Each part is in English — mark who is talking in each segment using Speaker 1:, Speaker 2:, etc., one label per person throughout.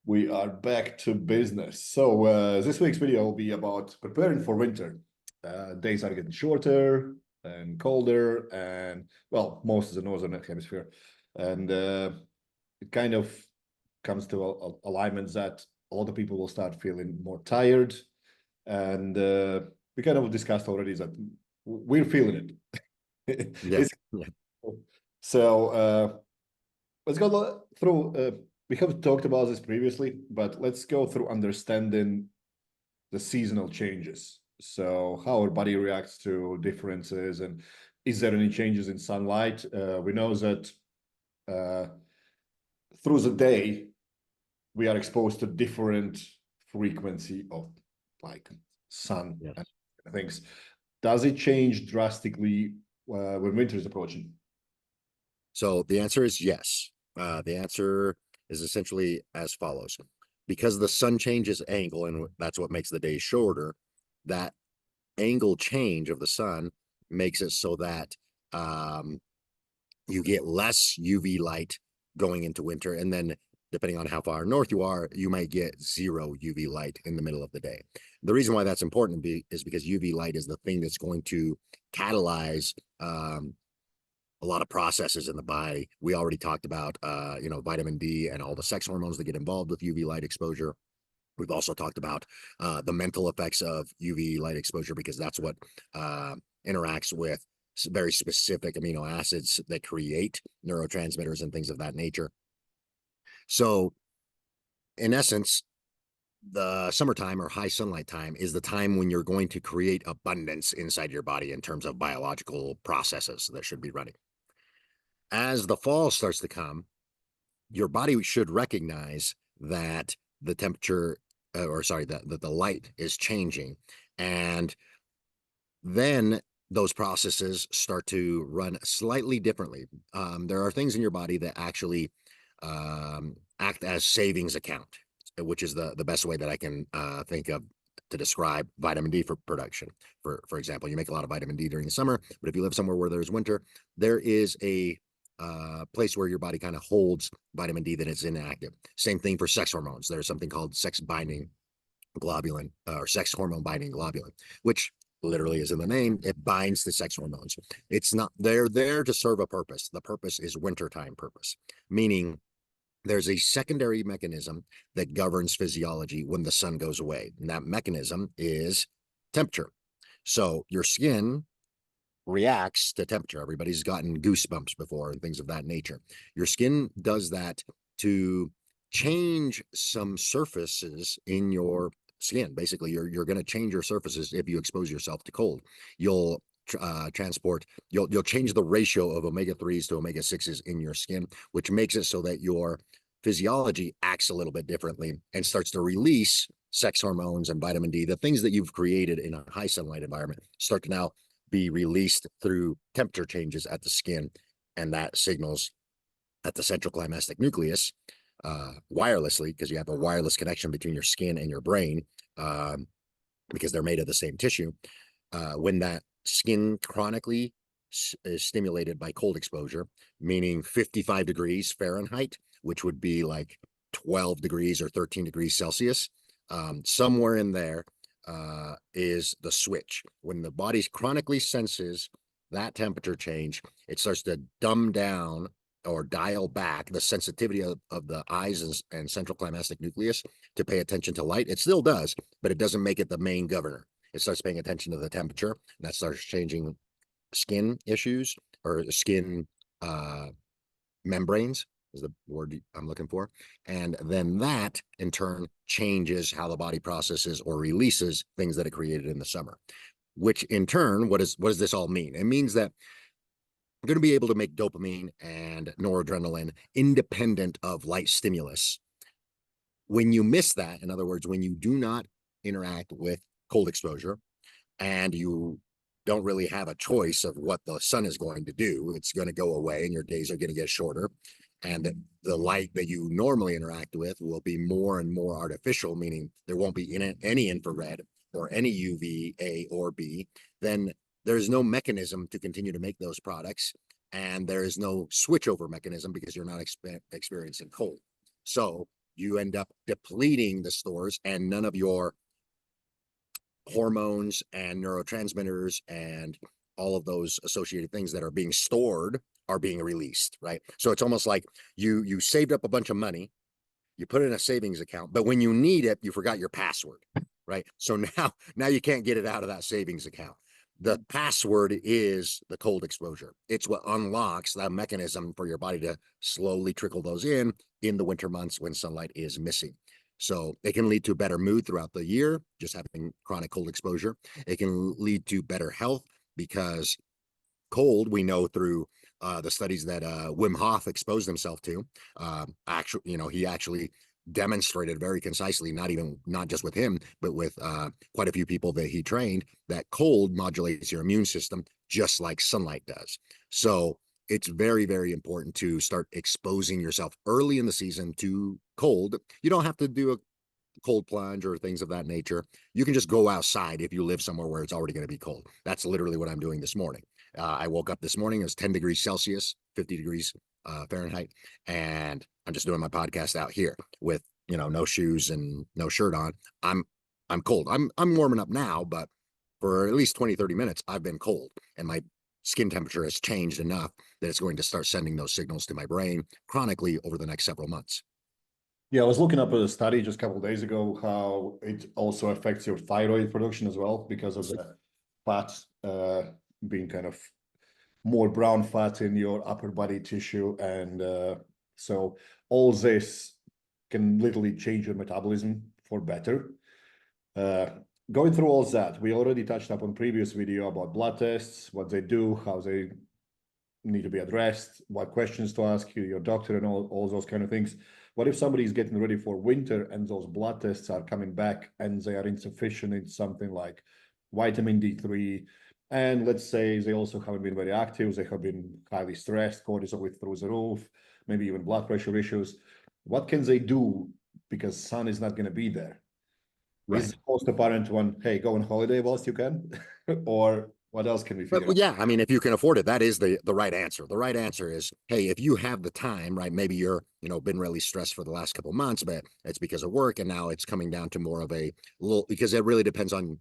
Speaker 1: We are back to business. So this week's video will be about preparing for winter. Days are getting shorter and colder, and well, most of the northern hemisphere, and it kind of comes to alignment that a lot of people will start feeling more tired, and we kind of discussed already that we're feeling it.
Speaker 2: Yeah. Yeah.
Speaker 1: So let's go through. We have talked about this previously, but let's go through understanding the seasonal changes. So how our body reacts to differences, and is there any changes in sunlight? We know that through the day, we are exposed to different frequency of like sun
Speaker 2: Yes.
Speaker 1: and things. Does it change drastically when winter is approaching?
Speaker 2: So the answer is yes. The answer is essentially as follows. Because the sun changes angle, and that's what makes the day shorter, that angle change of the sun makes it so that you get less UV light going into winter. And then depending on how far north you are, you might get zero UV light in the middle of the day. The reason why that's important is because UV light is the thing that's going to catalyze a lot of processes in the body. We already talked about, vitamin D and all the sex hormones that get involved with UV light exposure. We've also talked about the mental effects of UV light exposure, because that's what interacts with very specific amino acids that create neurotransmitters and things of that nature. So in essence, the summertime or high sunlight time is the time when you're going to create abundance inside your body in terms of biological processes that should be running. As the fall starts to come, your body should recognize that the temperature, that the light is changing. And then those processes start to run slightly differently. There are things in your body that actually act as savings account, which is the best way that I can think of to describe vitamin D for production. For example, you make a lot of vitamin D during the summer, but if you live somewhere where there's winter, there is a place where your body kind of holds vitamin D that is inactive. Same thing for sex hormones. There's something called sex binding globulin or sex hormone binding globulin, which literally is in the name. It binds the sex hormones. It's not, they're there to serve a purpose. The purpose is wintertime purpose, meaning there's a secondary mechanism that governs physiology when the sun goes away. And that mechanism is temperature. So your skin reacts to temperature. Everybody's gotten goosebumps before and things of that nature. Your skin does that to change some surfaces in your skin. Basically, you're going to change your surfaces if you expose yourself to cold. You'll you'll change the ratio of omega-3s to omega-6s in your skin, which makes it so that your physiology acts a little bit differently and starts to release sex hormones and vitamin D. The things that you've created in a high sunlight environment start to now be released through temperature changes at the skin, and that signals at the central climatic nucleus wirelessly, because you have a wireless connection between your skin and your brain, because they're made of the same tissue. When that skin chronically is stimulated by cold exposure, meaning 55 degrees Fahrenheit, which would be like 12 degrees or 13 degrees Celsius, somewhere in there is the switch. When the body chronically senses that temperature change, it starts to dumb down or dial back the sensitivity of the eyes and central climatic nucleus to pay attention to light. It still does, but it doesn't make it the main governor. It starts paying attention to the temperature, and that starts changing skin issues or skin membranes is the word I'm looking for. And then that in turn changes how the body processes or releases things that it created in the summer, which in turn, what does this all mean? It means that you're going to be able to make dopamine and noradrenaline independent of light stimulus. When you miss that, in other words, when you do not interact with cold exposure and you don't really have a choice of what the sun is going to do, it's going to go away and your days are going to get shorter. And the light that you normally interact with will be more and more artificial, meaning there won't be any infrared or any UV A or B. Then there's no mechanism to continue to make those products. And there is no switchover mechanism because you're not experiencing cold. So you end up depleting the stores, and none of your hormones and neurotransmitters and all of those associated things that are being stored are being released, right? So it's almost like you saved up a bunch of money, you put it in a savings account, but when you need it, you forgot your password, right? So now you can't get it out of that savings account. The password is the cold exposure. It's what unlocks that mechanism for your body to slowly trickle those in the winter months when sunlight is missing. So it can lead to better mood throughout the year, just having chronic cold exposure. It can lead to better health because cold, we know through the studies that Wim Hof exposed himself to. Actually, he actually demonstrated very concisely, not just with him, but with quite a few people that he trained, that cold modulates your immune system just like sunlight does. So it's very, very important to start exposing yourself early in the season to cold. You don't have to do a cold plunge or things of that nature. You can just go outside if you live somewhere where it's already going to be cold. That's literally what I'm doing this morning. I woke up this morning, it was 10 degrees Celsius, 50 degrees Fahrenheit, and I'm just doing my podcast out here with, no shoes and no shirt on. I'm cold. I'm warming up now, but for at least 20, 30 minutes, I've been cold, and my skin temperature has changed enough that it's going to start sending those signals to my brain chronically over the next several months.
Speaker 1: Yeah, I was looking up a study just a couple of days ago how it also affects your thyroid production as well because of the fat being kind of more brown fat in your upper body tissue. And so all this can literally change your metabolism for better. Going through all that, we already touched up on previous video about blood tests, what they do, how they need to be addressed, what questions to ask your doctor, and all those kind of things. What if somebody is getting ready for winter and those blood tests are coming back and they are insufficient in something like vitamin D3, and let's say they also haven't been very active, they have been highly stressed, cortisol is through the roof, maybe even blood pressure issues. What can they do because sun is not going to be there?
Speaker 2: Right.
Speaker 1: Is the most apparent one, hey, go on holiday whilst you can? Or what else can we figure out?
Speaker 2: Yeah, I mean, if you can afford it, that is the right answer. The right answer is, hey, if you have the time, right? Maybe you're, been really stressed for the last couple of months, but it's because of work, and now it's coming down to more of a little, because it really depends on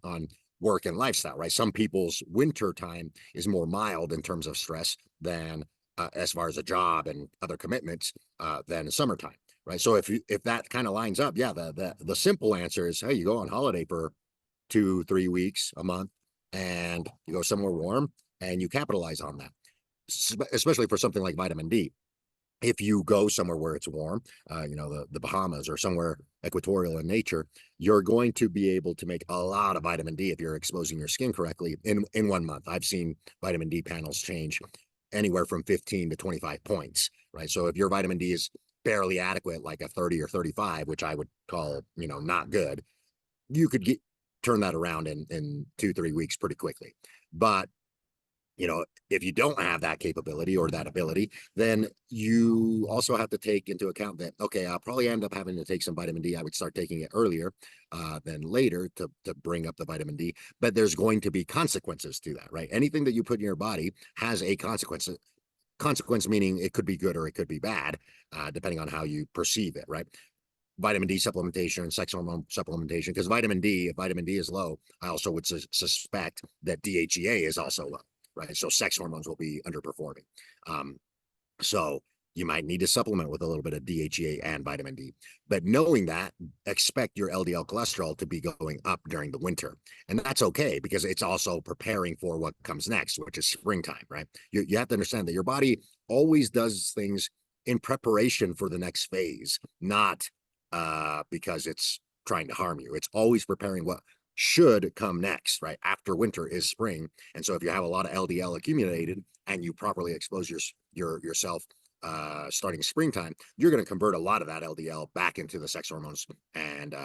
Speaker 2: work and lifestyle, right? Some people's winter time is more mild in terms of stress than as far as a job and other commitments than summertime, right? So if that kind of lines up, yeah, the simple answer is, hey, you go on holiday for 2-3 weeks, a month, and you go somewhere warm and you capitalize on that, especially for something like vitamin D. If you go somewhere where it's warm, the Bahamas or somewhere equatorial in nature, you're going to be able to make a lot of vitamin D if you're exposing your skin correctly in 1 month. I've seen vitamin D panels change anywhere from 15 to 25 points, right? So if your vitamin D is barely adequate, like a 30 or 35, which I would call, not good, you could turn that around in 2-3 weeks pretty quickly. But if you don't have that capability or that ability, then you also have to take into account that, okay, I'll probably end up having to take some vitamin D. I would start taking it earlier than later to bring up the vitamin D, but there's going to be consequences to that, right? Anything that you put in your body has a consequence. Consequence meaning it could be good or it could be bad, depending on how you perceive it, right? Vitamin D supplementation and sex hormone supplementation, because if vitamin D is low, I also would suspect that DHEA is also low, right? So sex hormones will be underperforming. So you might need to supplement with a little bit of DHEA and vitamin D. But knowing that, expect your LDL cholesterol to be going up during the winter. And that's okay, because it's also preparing for what comes next, which is springtime, right? You have to understand that your body always does things in preparation for the next phase, not because it's trying to harm you. It's always preparing what should come next, right? After winter is spring. And so if you have a lot of LDL accumulated and you properly expose yourself starting springtime, you're going to convert a lot of that LDL back into the sex hormones and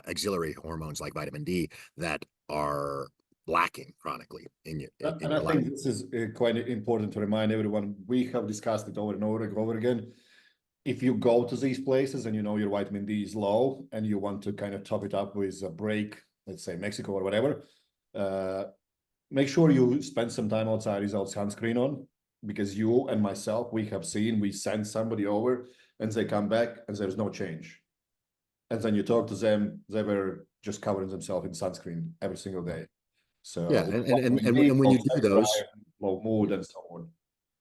Speaker 2: auxiliary hormones like vitamin D that are lacking chronically in your
Speaker 1: And I think this is quite important to remind everyone. We have discussed it over and over again. If you go to these places and your vitamin D is low and you want to kind of top it up with a break, let's say Mexico or whatever, make sure you spend some time outside without sunscreen on, because you and myself, we send somebody over and they come back and there's no change. And then you talk to them, they were just covering themselves in sunscreen every single day. So
Speaker 2: Yeah, and when you do those,
Speaker 1: low mood and so on.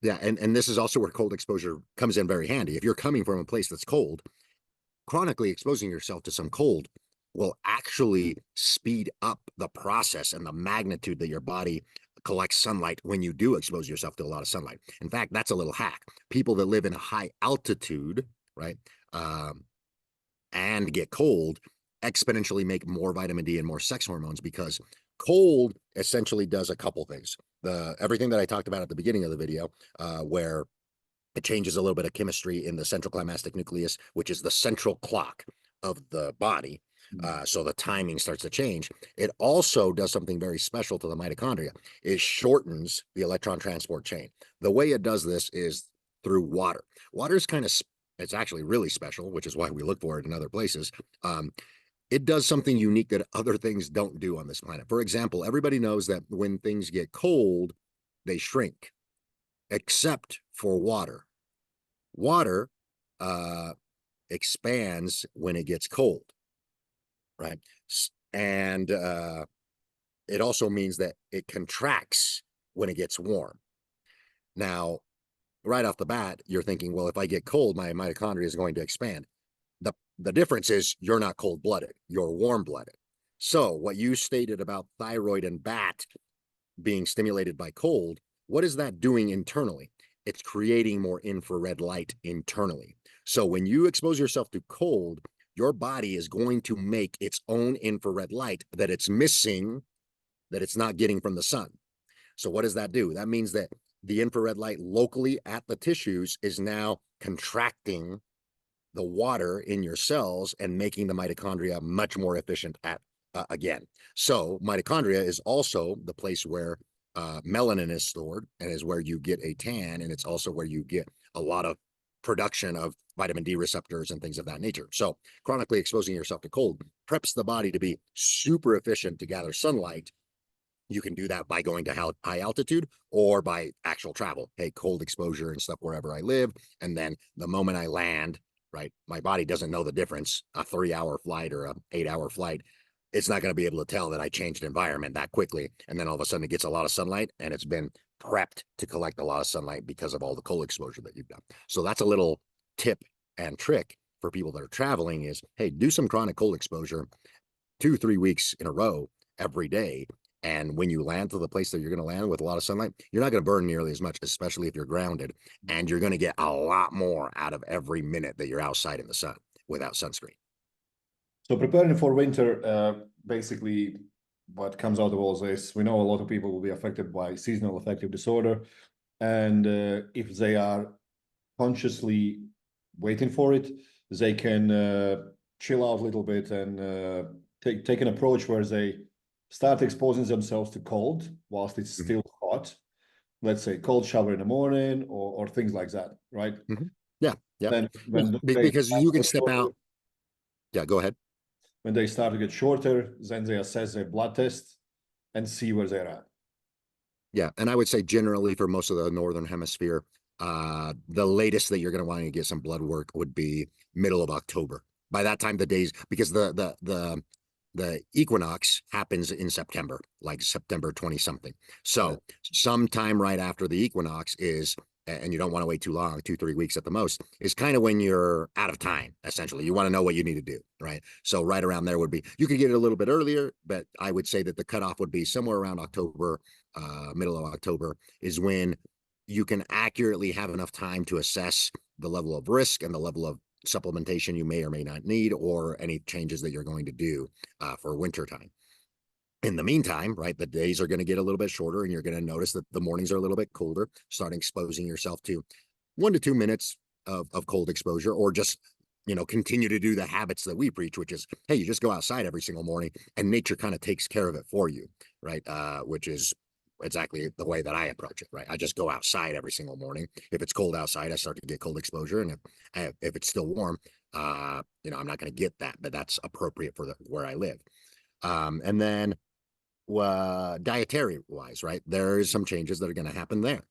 Speaker 2: yeah, and this is also where cold exposure comes in very handy. If you're coming from a place that's cold, chronically exposing yourself to some cold will actually speed up the process and the magnitude that your body collects sunlight when you do expose yourself to a lot of sunlight. In fact, that's a little hack. People that live in a high altitude, right, and get cold exponentially make more vitamin D and more sex hormones, because cold essentially does a couple things. Everything that I talked about at the beginning of the video, where it changes a little bit of chemistry in the central climactic nucleus, which is the central clock of the body. So the timing starts to change. It also does something very special to the mitochondria. It shortens the electron transport chain. The way it does this is through water. Water is it's actually really special, which is why we look for it in other places. It does something unique that other things don't do on this planet. For example, everybody knows that when things get cold, they shrink, except for water. Water expands when it gets cold, right? And it also means that it contracts when it gets warm. Now, right off the bat, you're thinking, well, if I get cold, my mitochondria is going to expand. The difference is you're not cold-blooded, you're warm-blooded. So what you stated about thyroid and BAT being stimulated by cold, what is that doing internally? It's creating more infrared light internally. So when you expose yourself to cold, your body is going to make its own infrared light that it's missing, that it's not getting from the sun. So what does that do? That means that the infrared light locally at the tissues is now contracting the water in your cells and making the mitochondria much more efficient at again. So mitochondria is also the place where melanin is stored and is where you get a tan, and it's also where you get a lot of production of vitamin D receptors and things of that nature. So chronically exposing yourself to cold preps the body to be super efficient to gather sunlight. You can do that by going to high altitude or by actual travel. Hey, cold exposure and stuff wherever I live. And then the moment I land, right, my body doesn't know the difference, a 3-hour flight or a 8-hour flight. It's not going to be able to tell that I changed environment that quickly. And then all of a sudden it gets a lot of sunlight, and it's been prepped to collect a lot of sunlight because of all the cold exposure that you've done. So that's a little tip and trick for people that are traveling is, hey, do some chronic cold exposure 2-3 weeks in a row every day. And when you land to the place that you're going to land with a lot of sunlight, you're not going to burn nearly as much, especially if you're grounded. And you're going to get a lot more out of every minute that you're outside in the sun without sunscreen.
Speaker 1: So preparing for winter, basically what comes out of all this, we know a lot of people will be affected by seasonal affective disorder. And if they are consciously waiting for it, they can chill out a little bit and take an approach where they start exposing themselves to cold whilst it's still hot. Let's say cold shower in the morning or things like that, right?
Speaker 2: Yeah, yeah.
Speaker 1: Then
Speaker 2: because you can step out. Yeah, go ahead.
Speaker 1: When they start to get shorter, then they assess their blood test and see where they're at.
Speaker 2: Yeah, and I would say generally for most of the northern hemisphere, the latest that you're going to want to get some blood work would be middle of October. By that time, the days, because the equinox happens in September, like September 20 something. So sometime right after the equinox is, and you don't want to wait too long, 2-3 weeks at the most, is kind of when you're out of time, essentially. You want to know what you need to do, right? So right around there would be, you could get it a little bit earlier, but I would say that the cutoff would be somewhere around October, middle of October is when you can accurately have enough time to assess the level of risk and the level of supplementation you may or may not need, or any changes that you're going to do for winter time. In the meantime, right, the days are going to get a little bit shorter, and you're going to notice that the mornings are a little bit colder. Start exposing yourself to 1 to 2 minutes of cold exposure, or just, continue to do the habits that we preach, which is, hey, you just go outside every single morning and nature kind of takes care of it for you, right? Which is exactly the way that I approach it, right? I just go outside every single morning. If it's cold outside, I start to get cold exposure. And if it's still warm, I'm not going to get that, but that's appropriate for where I live. And then dietary wise, right? There's some changes that are going to happen there.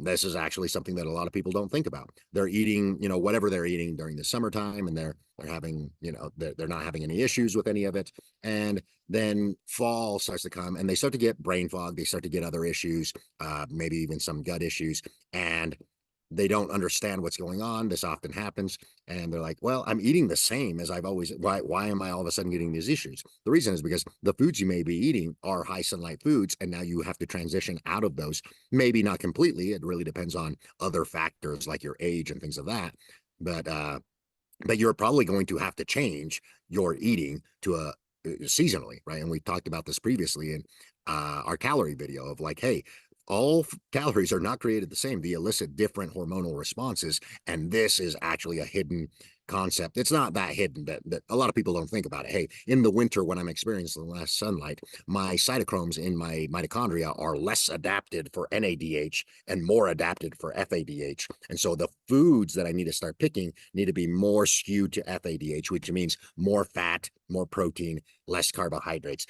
Speaker 2: This is actually something that a lot of people don't think about. They're eating, whatever they're eating during the summertime, and they're having, they're not having any issues with any of it. And then fall starts to come, and they start to get brain fog. They start to get other issues, maybe even some gut issues, and they don't understand what's going on. This often happens, and they're like, well, I'm eating the same as I've always, why am I all of a sudden getting these issues? The reason is because the foods you may be eating are high sunlight foods, and now you have to transition out of those. Maybe not completely. It really depends on other factors like your age and things of that. But you're probably going to have to change your eating to a seasonally, right? And we talked about this previously in our calorie video of like, hey, all calories are not created the same. They elicit different hormonal responses, and this is actually a hidden concept. It's not that hidden that a lot of people don't think about it. Hey, in the winter when I'm experiencing less sunlight, my cytochromes in my mitochondria are less adapted for NADH and more adapted for FADH. And so the foods that I need to start picking need to be more skewed to FADH, which means more fat, more protein, less carbohydrates.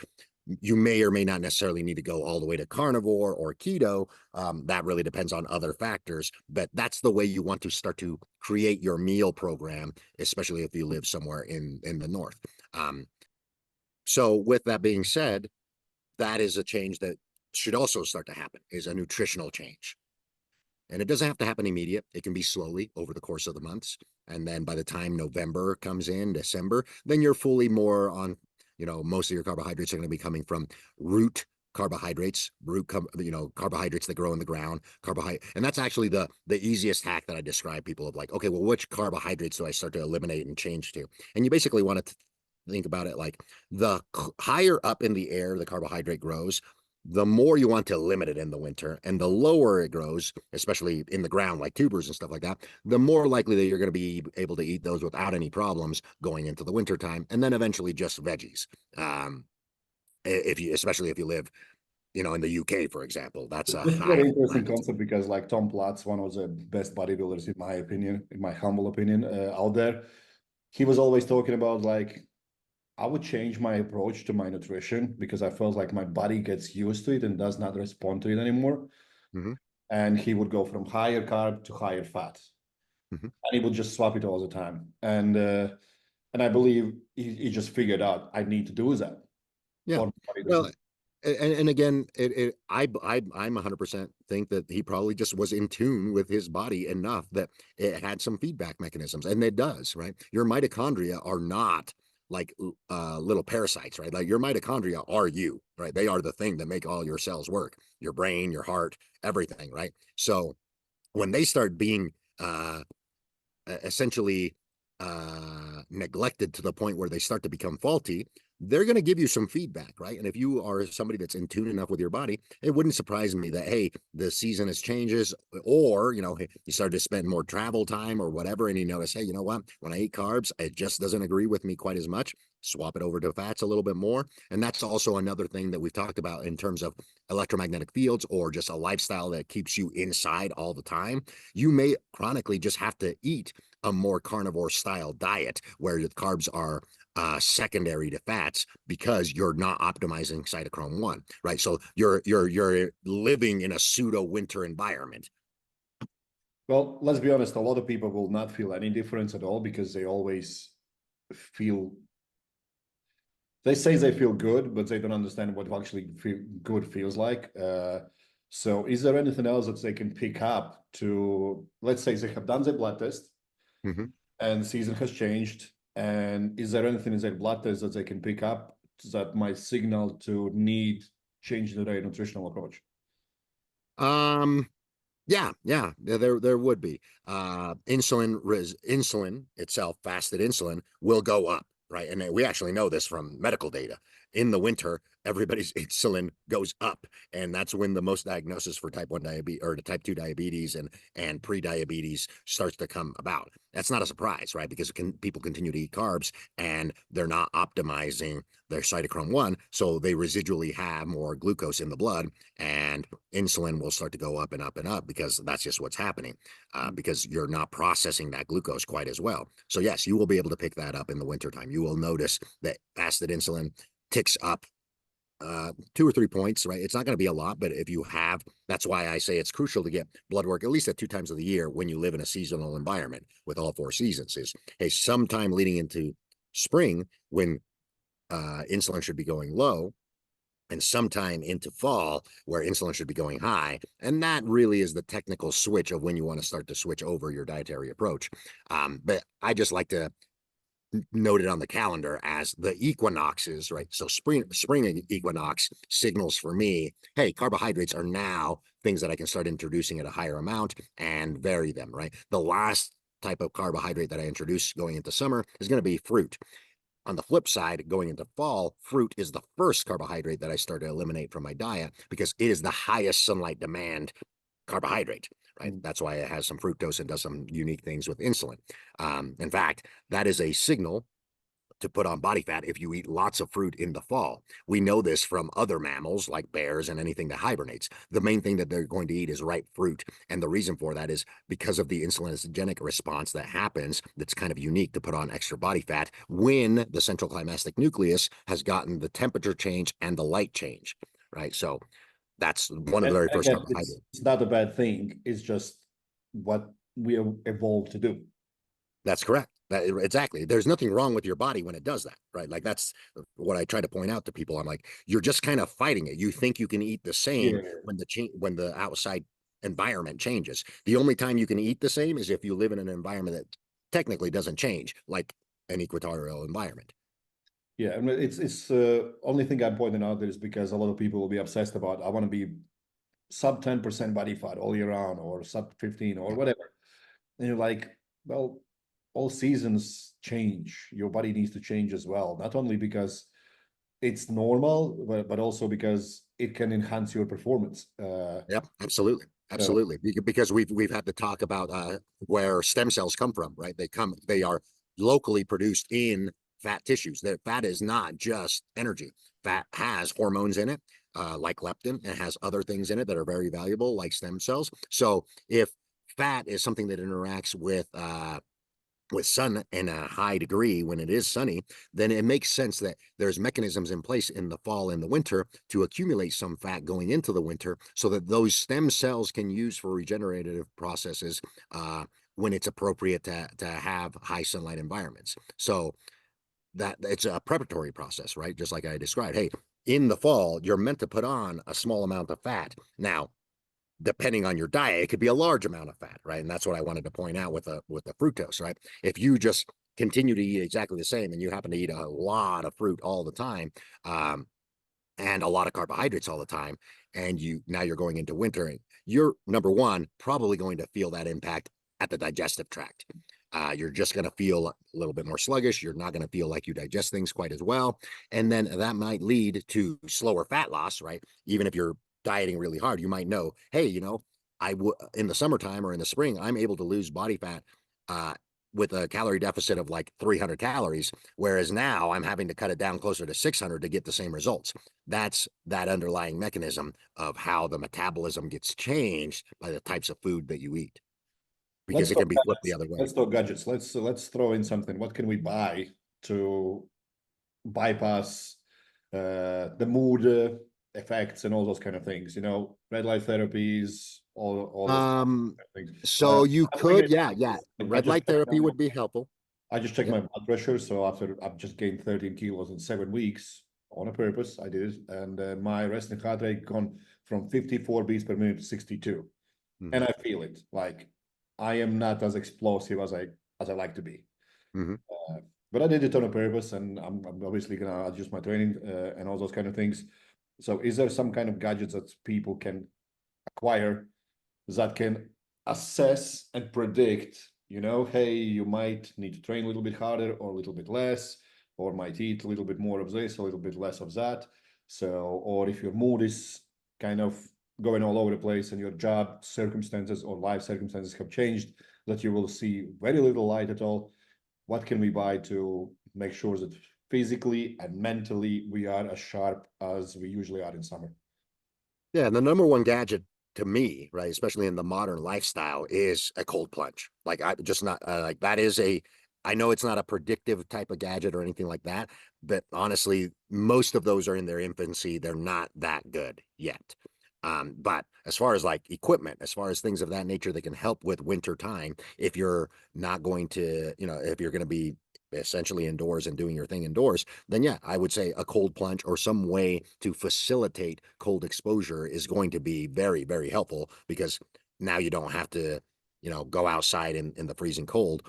Speaker 2: You may or may not necessarily need to go all the way to carnivore or keto. That really depends on other factors, but that's the way you want to start to create your meal program, especially if you live somewhere in the north. So with that being said, that is a change that should also start to happen, is a nutritional change. And it doesn't have to happen immediate. It can be slowly over the course of the months. And then by the time November comes in, December, then you're fully more on, most of your carbohydrates are going to be coming from root carbohydrates, carbohydrates that grow in the ground, and that's actually the easiest hack that I describe people of like, okay, well, which carbohydrates do I start to eliminate and change to? And you basically want to think about it like the higher up in the air the carbohydrate grows, the more you want to limit it in the winter, and the lower it grows, especially in the ground like tubers and stuff like that, the more likely that you're going to be able to eat those without any problems going into the winter time, and then eventually just veggies. Especially if you live, in the UK, for example, that's a
Speaker 1: It's a
Speaker 2: high.
Speaker 1: very interesting concept because, like, Tom Platz, one of the best bodybuilders in my opinion, in my humble opinion, out there, he was always talking about like I would change my approach to my nutrition because I felt like my body gets used to it and does not respond to it anymore.
Speaker 2: Mm-hmm.
Speaker 1: And he would go from higher carb to higher fat,
Speaker 2: Mm-hmm.
Speaker 1: and he would just swap it all the time. And I believe he just figured out I need to do that.
Speaker 2: Yeah.
Speaker 1: Or the body
Speaker 2: Well,
Speaker 1: doesn't.
Speaker 2: and again, I'm 100% think that he probably just was in tune with his body enough that it had some feedback mechanisms, and it does, right? Your mitochondria are not like little parasites, right? Like your mitochondria are you, right? They are the thing that make all your cells work, your brain, your heart, everything, right? So when they start being essentially neglected to the point where they start to become faulty, they're going to give you some feedback, right? And if you are somebody that's in tune enough with your body, it wouldn't surprise me that, hey, the season has changes, or, you start to spend more travel time or whatever, and you notice, hey, you know what? When I eat carbs, it just doesn't agree with me quite as much. Swap it over to fats a little bit more. And that's also another thing that we've talked about in terms of electromagnetic fields or just a lifestyle that keeps you inside all the time. You may chronically just have to eat a more carnivore style diet where the carbs are secondary to fats because you're not optimizing cytochrome 1, right? So you're living in a pseudo winter environment.
Speaker 1: Well, let's be honest, a lot of people will not feel any difference at all because they always feel, they say they feel good, but they don't understand what actually good feels like. So is there anything else that they can pick up to, let's say they have done their blood test,
Speaker 2: Mm-hmm.
Speaker 1: and season has changed, and is there anything in their blood test that they can pick up that might signal to need change in their nutritional approach?
Speaker 2: Yeah, there would be. Insulin itself, fasted insulin, will go up, right? And we actually know this from medical data. In the winter, everybody's insulin goes up, and that's when the most diagnosis for type 1 diabetes or the type 2 diabetes and pre-diabetes starts to come about. That's not a surprise, right? Because people continue to eat carbs and they're not optimizing their cytochrome 1, so they residually have more glucose in the blood, and insulin will start to go up and up and up because that's just what's happening, because you're not processing that glucose quite as well. So yes, you will be able to pick that up in the wintertime. You will notice that fasted insulin ticks up 2 or 3 points, right? It's not going to be a lot, but if you have, that's why I say it's crucial to get blood work at least at 2 times of the year when you live in a seasonal environment with all 4 seasons. Is, hey, sometime leading into spring when insulin should be going low, and sometime into fall where insulin should be going high. And that really is the technical switch of when you want to start to switch over your dietary approach. But I just like to note it on the calendar as the equinoxes, right? So spring equinox signals for me, hey, carbohydrates are now things that I can start introducing at a higher amount and vary them, right? The last type of carbohydrate that I introduce going into summer is going to be fruit. On the flip side, going into fall, fruit is the first carbohydrate that I start to eliminate from my diet because it is the highest sunlight demand carbohydrate, right? That's why it has some fructose and does some unique things with insulin. In fact, that is a signal to put on body fat if you eat lots of fruit in the fall. We know this from other mammals like bears and anything that hibernates. The main thing that they're going to eat is ripe fruit. And the reason for that is because of the insulinogenic response that happens that's kind of unique to put on extra body fat when the central climactic nucleus has gotten the temperature change and the light change, right? So that's one of the very first
Speaker 1: Again,
Speaker 2: carbohydrates.
Speaker 1: it's not a bad thing. It's just what we evolved to do.
Speaker 2: That's correct. Exactly. There's nothing wrong with your body when it does that, right? Like that's what I try to point out to people. I'm like, you're just kind of fighting it. You think you can eat the same
Speaker 1: Yeah.
Speaker 2: when the outside environment changes. The only time you can eat the same is if you live in an environment that technically doesn't change, like an equatorial environment.
Speaker 1: Yeah, and it's only thing I'm pointing out is because a lot of people will be obsessed about I want to be sub 10% body fat all year round or sub 15 or
Speaker 2: Yeah.
Speaker 1: whatever. And you're like, well, all seasons change. Your body needs to change as well, not only because it's normal, but also because it can enhance your performance.
Speaker 2: Yep, absolutely.
Speaker 1: So
Speaker 2: Absolutely. Because we've had to talk about where stem cells come from, right? They are locally produced in fat tissues. That fat is not just energy. Fat has hormones in it, like leptin, and has other things in it that are very valuable, like stem cells. So if fat is something that interacts with sun in a high degree when it is sunny, then it makes sense that there's mechanisms in place in the fall and the winter to accumulate some fat going into the winter so that those stem cells can use for regenerative processes when it's appropriate to have high sunlight environments. So that it's a preparatory process, right? Just like I described. Hey, in the fall, you're meant to put on a small amount of fat. Now, depending on your diet, it could be a large amount of fat, right? And that's what I wanted to point out with the fructose, right? If you just continue to eat exactly the same and you happen to eat a lot of fruit all the time, and a lot of carbohydrates all the time, and you're going into winter, and you're number one probably going to feel that impact at the digestive tract. You're just going to feel a little bit more sluggish. You're not going to feel like you digest things quite as well. And then that might lead to slower fat loss, right? Even if you're dieting really hard, you might know, hey, in the summertime or in the spring, I'm able to lose body fat with a calorie deficit of like 300 calories, whereas now I'm having to cut it down closer to 600 to get the same results. That's that underlying mechanism of how the metabolism gets changed by the types of food that you eat, because
Speaker 1: let's
Speaker 2: it
Speaker 1: talk
Speaker 2: can be flipped the
Speaker 1: gadgets.
Speaker 2: other way.
Speaker 1: Let's talk gadgets. Let's throw in something. What can we buy to bypass the mood effects and all those kind of things? Red light therapies, all those kind
Speaker 2: Um,
Speaker 1: of things.
Speaker 2: so you
Speaker 1: Another thing
Speaker 2: could, yeah.
Speaker 1: I
Speaker 2: Red
Speaker 1: just
Speaker 2: light therapy would be helpful.
Speaker 1: I just checked
Speaker 2: Yep.
Speaker 1: my blood pressure. So after I've just gained 13 kilos in 7 weeks on a purpose, I did it, and my resting heart rate gone from 54 beats per minute to 62,
Speaker 2: Mm-hmm.
Speaker 1: and I feel it. Like I am not as explosive as I like to be.
Speaker 2: Mm-hmm.
Speaker 1: But I did it on a purpose, and I'm obviously gonna adjust my training and all those kind of things. So, is there some kind of gadgets that people can acquire that can assess and predict? Hey, you might need to train a little bit harder or a little bit less, or might eat a little bit more of this, a little bit less of that. So, or if your mood is kind of going all over the place and your job circumstances or life circumstances have changed, that you will see very little light at all. What can we buy to make sure that physically and mentally we are as sharp as we usually are in summer?
Speaker 2: Yeah, and the number one gadget to me, right, especially in the modern lifestyle, is a cold plunge. Like I just not like that is I know it's not a predictive type of gadget or anything like that, but honestly, most of those are in their infancy. They're not that good yet. But as far as like equipment, as far as things of that nature that can help with winter time, if you're not going to, if you're going to be essentially indoors and doing your thing indoors, then yeah, I would say a cold plunge or some way to facilitate cold exposure is going to be very, very helpful, because now you don't have to, go outside in the freezing cold.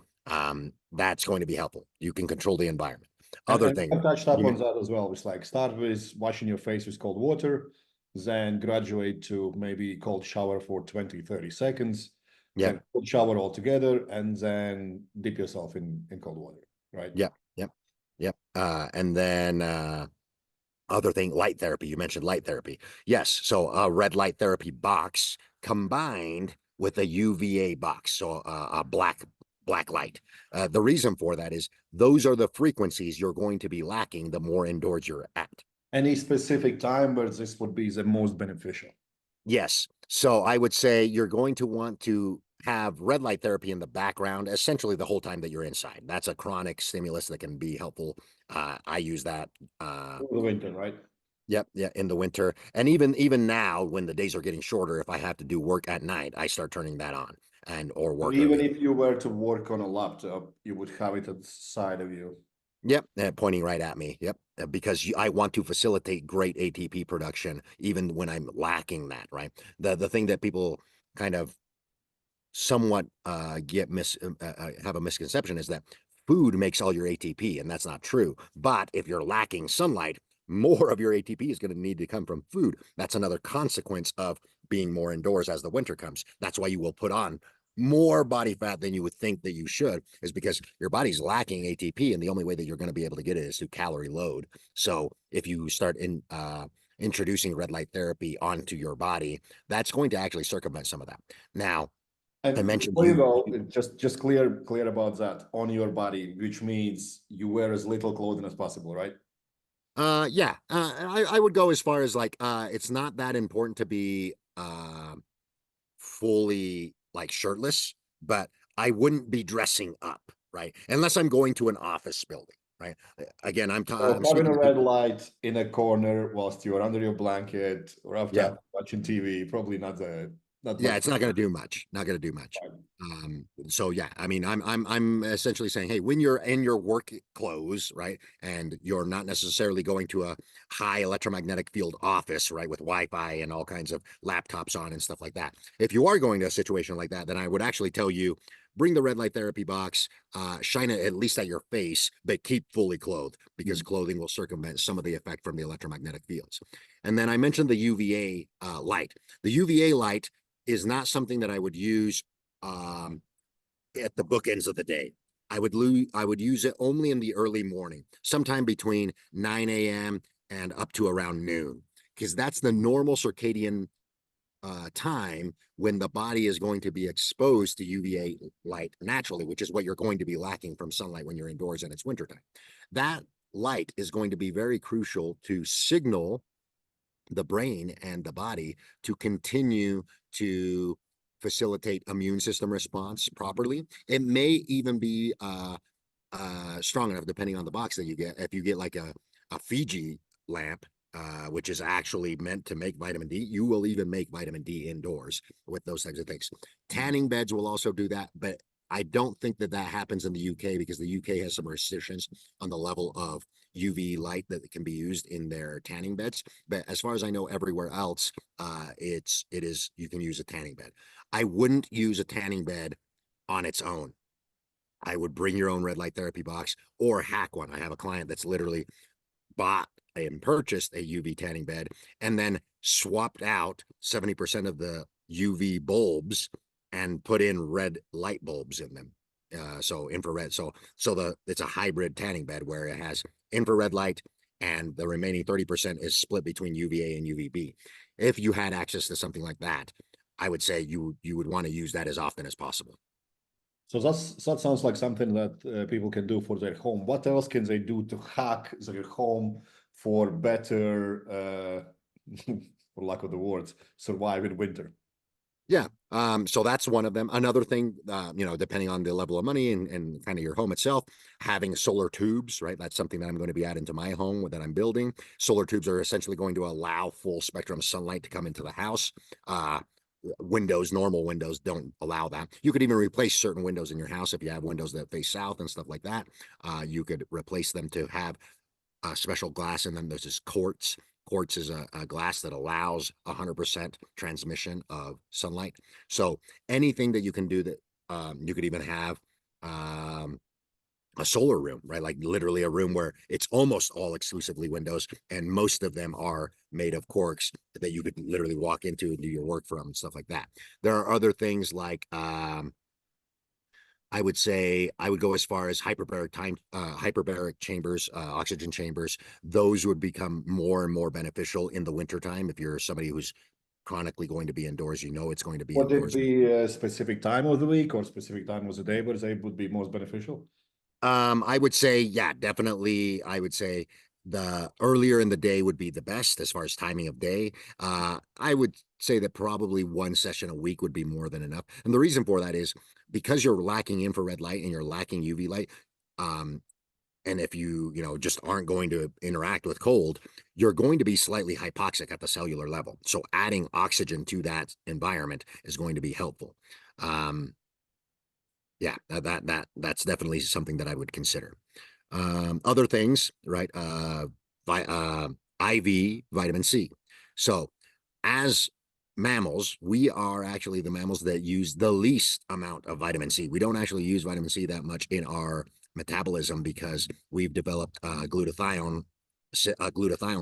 Speaker 2: That's going to be helpful. You can control the environment. Other
Speaker 1: And
Speaker 2: thing,
Speaker 1: I touched up on that as well. It's like start with washing your face with cold water, then graduate to maybe cold shower for 20, 30 seconds,
Speaker 2: yeah,
Speaker 1: then cold shower altogether, and then dip yourself in cold water, right?
Speaker 2: yeah, yep, yep. And then other thing, light therapy. You mentioned light therapy. Yes, so a red light therapy box combined with a UVA box, so a black light. The reason for that is those are the frequencies you're going to be lacking the more indoors you're at.
Speaker 1: Any specific time where this would be the most beneficial?
Speaker 2: Yes. So I would say you're going to want to have red light therapy in the background essentially the whole time that you're inside. That's a chronic stimulus that can be helpful. I use that.
Speaker 1: For the winter, right?
Speaker 2: Yep, yeah, in the winter, and even now when the days are getting shorter, if I have to do work at night, I start turning that on and or
Speaker 1: So
Speaker 2: work
Speaker 1: even
Speaker 2: early.
Speaker 1: if you were to work on a laptop, you would have it at the side of you.
Speaker 2: Yep, pointing right at me. Yep, because I want to facilitate great ATP production even when I'm lacking that. Right. The thing that people kind of somewhat have a misconception is that food makes all your ATP, and that's not true. But if you're lacking sunlight, more of your ATP is going to need to come from food. That's another consequence of being more indoors as the winter comes. That's why you will put on more body fat than you would think that you should, is because your body's lacking ATP, and the only way that you're going to be able to get it is through calorie load. So if you start introducing red light therapy onto your body, that's going to actually circumvent some of that. Now, I
Speaker 1: And
Speaker 2: mentioned
Speaker 1: before you
Speaker 2: you.
Speaker 1: go, just clear about that on your body, which means you wear as little clothing as possible, right?
Speaker 2: Yeah. I would go as far as like it's not that important to be fully like shirtless, but I wouldn't be dressing up, right? Unless I'm going to an office building, right? Again,
Speaker 1: So
Speaker 2: I'm
Speaker 1: having
Speaker 2: speaking
Speaker 1: a
Speaker 2: to
Speaker 1: red
Speaker 2: people.
Speaker 1: light in a corner whilst you're under your blanket or
Speaker 2: Yeah.
Speaker 1: after watching TV, probably not
Speaker 2: Yeah,
Speaker 1: much.
Speaker 2: it's not going to do much. Not going to do much. So yeah, I mean, I'm essentially saying, hey, when you're in your work clothes, right, and you're not necessarily going to a high electromagnetic field office, right, with Wi-Fi and all kinds of laptops on and stuff like that. If you are going to a situation like that, then I would actually tell you, bring the red light therapy box, shine it at least at your face, but keep fully clothed, because clothing will circumvent some of the effect from the electromagnetic fields. And then I mentioned the UVA light. The UVA light is not something that I would use at the bookends of the day. I would use it only in the early morning, sometime between 9 a.m. and up to around noon, because that's the normal circadian time when the body is going to be exposed to UVA light naturally, which is what you're going to be lacking from sunlight when you're indoors and it's wintertime. That light is going to be very crucial to signal the brain and the body to continue to facilitate immune system response properly. It may even be strong enough, depending on the box that you get. If you get like a Fiji lamp, which is actually meant to make vitamin D, you will even make vitamin D indoors with those types of things. Tanning beds will also do that, but I don't think that that happens in the UK, because the UK has some restrictions on the level of UV light that can be used in their tanning beds. But as far as I know, everywhere else, it is you can use a tanning bed. I wouldn't use a tanning bed on its own. I would bring your own red light therapy box or hack one. I have a client that's literally bought and purchased a UV tanning bed and then swapped out 70% of the UV bulbs and put in red light bulbs in them. So infrared. So it's a hybrid tanning bed where it has infrared light, and the remaining 30% is split between UVA and UVB. If you had access to something like that, I would say you would want to use that as often as possible.
Speaker 1: So that sounds like something that people can do for their home. What else can they do to hack their home for better, for lack of the words, survive in winter?
Speaker 2: Yeah. So that's one of them. Another thing, depending on the level of money and kind of your home itself, having solar tubes, right? That's something that I'm going to be adding to my home that I'm building. Solar tubes are essentially going to allow full spectrum sunlight to come into the house. Normal windows don't allow that. You could even replace certain windows in your house if you have windows that face south and stuff like that. You could replace them to have special glass in them. There's this quartz. Quartz is a glass that allows 100% transmission of sunlight. So anything that you can do that, you could even have a solar room, right? Like literally a room where it's almost all exclusively windows, and most of them are made of corks that you could literally walk into and do your work from and stuff like that. There are other things like I would say I would go as far as hyperbaric chambers, oxygen chambers. Those would become more and more beneficial in the wintertime. If you're somebody who's chronically going to be indoors, it's going to be
Speaker 1: Would it
Speaker 2: indoors.
Speaker 1: be a specific time of the week or specific time of the day where they would be most beneficial?
Speaker 2: I would say, yeah, definitely. I would say the earlier in the day would be the best as far as timing of day. I would say that probably one session a week would be more than enough. And the reason for that is because you're lacking infrared light and you're lacking UV light. And if you just aren't going to interact with cold, you're going to be slightly hypoxic at the cellular level. So adding oxygen to that environment is going to be helpful. Yeah, that's definitely something that I would consider. Other things, right? IV vitamin C. So as mammals, we are actually the mammals that use the least amount of vitamin C. We don't actually use vitamin C that much in our metabolism because we've developed a glutathione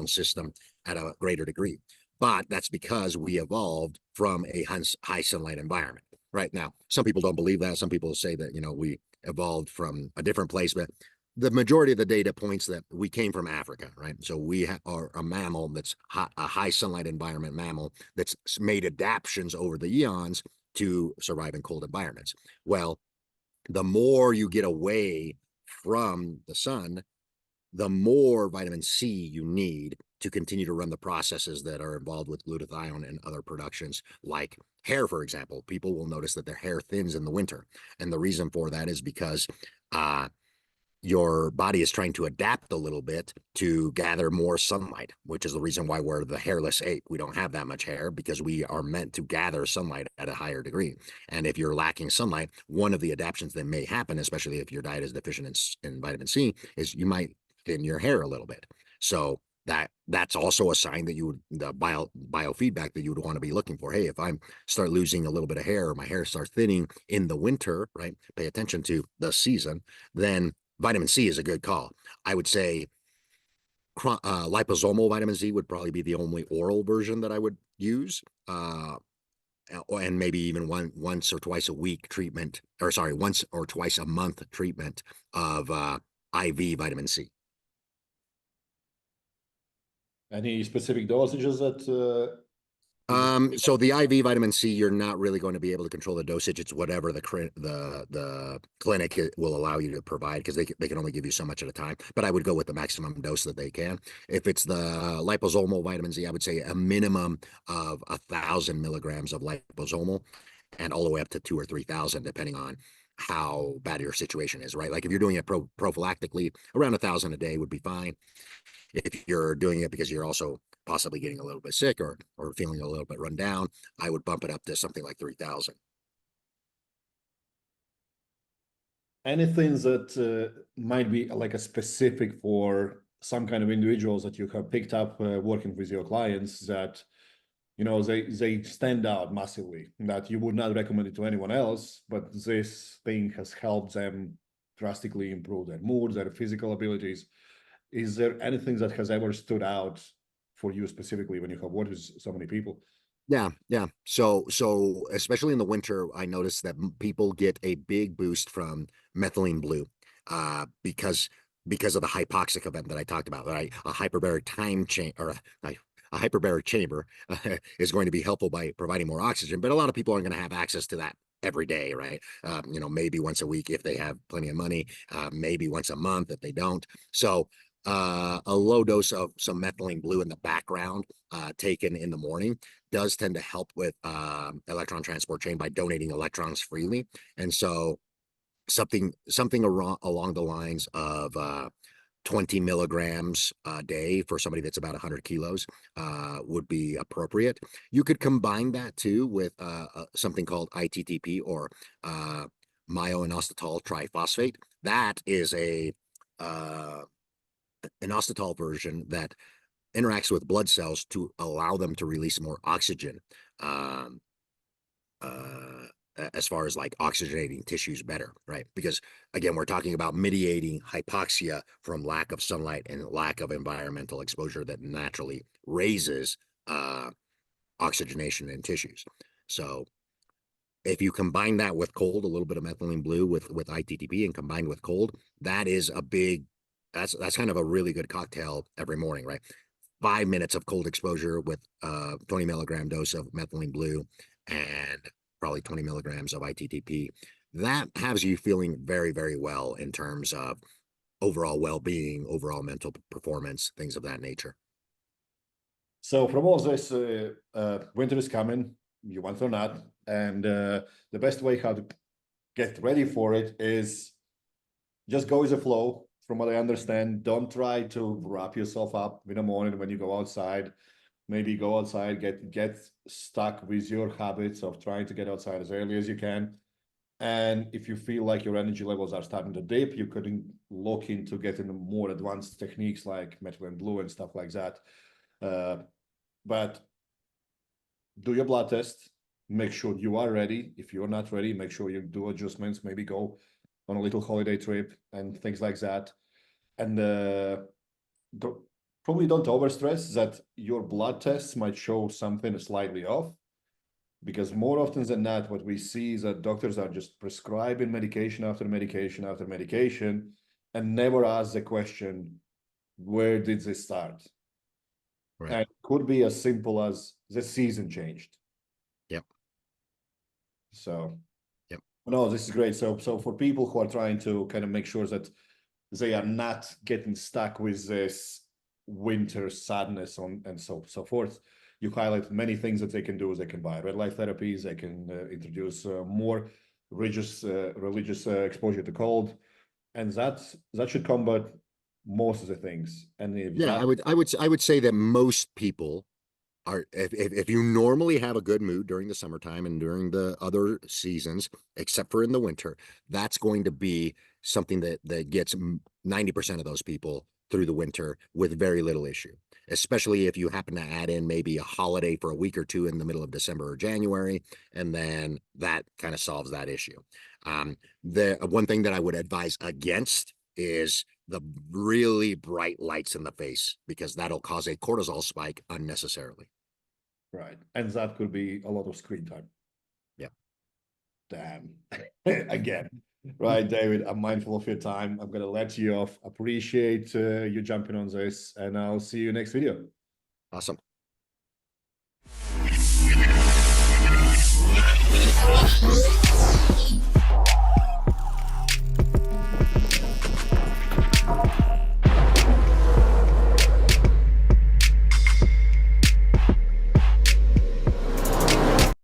Speaker 2: system at a greater degree. But that's because we evolved from a high sunlight environment. Right now, some people don't believe that. Some people say that we evolved from a different place, but the majority of the data points that we came from Africa, right? So we are a mammal that's a high sunlight environment mammal that's made adaptations over the eons to survive in cold environments. Well, the more you get away from the sun, the more vitamin C you need to continue to run the processes that are involved with glutathione and other productions, like hair, for example. People will notice that their hair thins in the winter. And the reason for that is because your body is trying to adapt a little bit to gather more sunlight, which is the reason why we're the hairless ape. We don't have that much hair because we are meant to gather sunlight at a higher degree. And if you're lacking sunlight, one of the adaptations that may happen, especially if your diet is deficient in vitamin C, is you might thin your hair a little bit. So that's also a sign that the biofeedback that you would want to be looking for. Hey, if I start losing a little bit of hair or my hair starts thinning in the winter, right? Pay attention to the season, then vitamin C is a good call. I would say liposomal vitamin C would probably be the only oral version that I would use. And maybe even once or twice a week treatment, or sorry, once or twice a month treatment of IV vitamin C.
Speaker 1: Any specific dosages that
Speaker 2: So the IV vitamin C, you're not really going to be able to control the dosage. It's whatever the clinic will allow you to provide, because they can only give you so much at a time. But I would go with the maximum dose that they can. If it's the liposomal vitamin C, I would say a minimum of 1,000 milligrams of liposomal, and all the way up to 2,000 or 3,000, depending on how bad your situation is. Right, like if you're doing it prophylactically, around 1,000 a day would be fine. If you're doing it because you're also possibly getting a little bit sick or feeling a little bit run down, I would bump it up to something like 3,000.
Speaker 1: anything that might be like a specific for some kind of individuals that you have picked up working with your clients that they stand out massively, that you would not recommend it to anyone else, but this thing has helped them drastically improve their mood, their physical abilities? Is there anything that has ever stood out for you specifically when you have worked with so many people?
Speaker 2: Yeah. So especially in the winter, I noticed that people get a big boost from methylene blue, because of the hypoxic event that I talked about. Right, a hyperbaric a hyperbaric chamber is going to be helpful by providing more oxygen, but a lot of people aren't going to have access to that every day, right? Maybe once a week if they have plenty of money, maybe once a month if they don't. So a low dose of some methylene blue in the background, taken in the morning, does tend to help with electron transport chain by donating electrons freely. And so something along the lines of 20 milligrams a day for somebody that's about 100 kilos would be appropriate. You could combine that too with something called ITTP, or myo-inositol triphosphate. That is an inositol version that interacts with blood cells to allow them to release more oxygen, um, as far as like oxygenating tissues better, right? Because again, we're talking about mitigating hypoxia from lack of sunlight and lack of environmental exposure that naturally raises oxygenation in tissues. So if you combine that with cold, a little bit of methylene blue with ITTP and combined with cold, that is a big, that's kind of a really good cocktail every morning, right? 5 minutes of cold exposure with 20 milligram dose of methylene blue and probably 20 milligrams of ITTP. That has you feeling very, very well in terms of overall well-being, overall mental performance, things of that nature.
Speaker 1: So from all this, winter is coming, you want it or not, and the best way how to get ready for it is just go with the flow. From what I understand, don't try to wrap yourself up in the morning when you go outside. Maybe go outside, get stuck with your habits of trying to get outside as early as you can. And if you feel like your energy levels are starting to dip, you could look into getting more advanced techniques like methylene blue and stuff like that. But do your blood test, make sure you are ready. If you're not ready, make sure you do adjustments, maybe go on a little holiday trip and things like that. And probably don't overstress that your blood tests might show something slightly off, because more often than not, what we see is that doctors are just prescribing medication after medication after medication and never ask the question, where did this start?
Speaker 2: Right.
Speaker 1: And it could be as simple as the season changed.
Speaker 2: Yep.
Speaker 1: So,
Speaker 2: yep.
Speaker 1: No, this is great. So for people who are trying to kind of make sure that they are not getting stuck with this winter sadness and so forth, you highlight many things that they can do. They can buy red light therapies. They can introduce more religious exposure to cold, and that should combat most of the things. And if
Speaker 2: Yeah, I would say that most people are, if you normally have a good mood during the summertime and during the other seasons, except for in the winter, that's going to be something that gets 90% of those people through the winter with very little issue, especially if you happen to add in maybe a holiday for a week or two in the middle of December or January, and then that kind of solves that issue. The one thing that I would advise against is the really bright lights in the face, because that'll cause a cortisol spike unnecessarily.
Speaker 1: Right. And that could be a lot of screen time.
Speaker 2: Yeah.
Speaker 1: Damn. Again. Right, David, I'm mindful of your time. I'm going to let you off. Appreciate you jumping on this, and I'll see you next video.
Speaker 2: Awesome.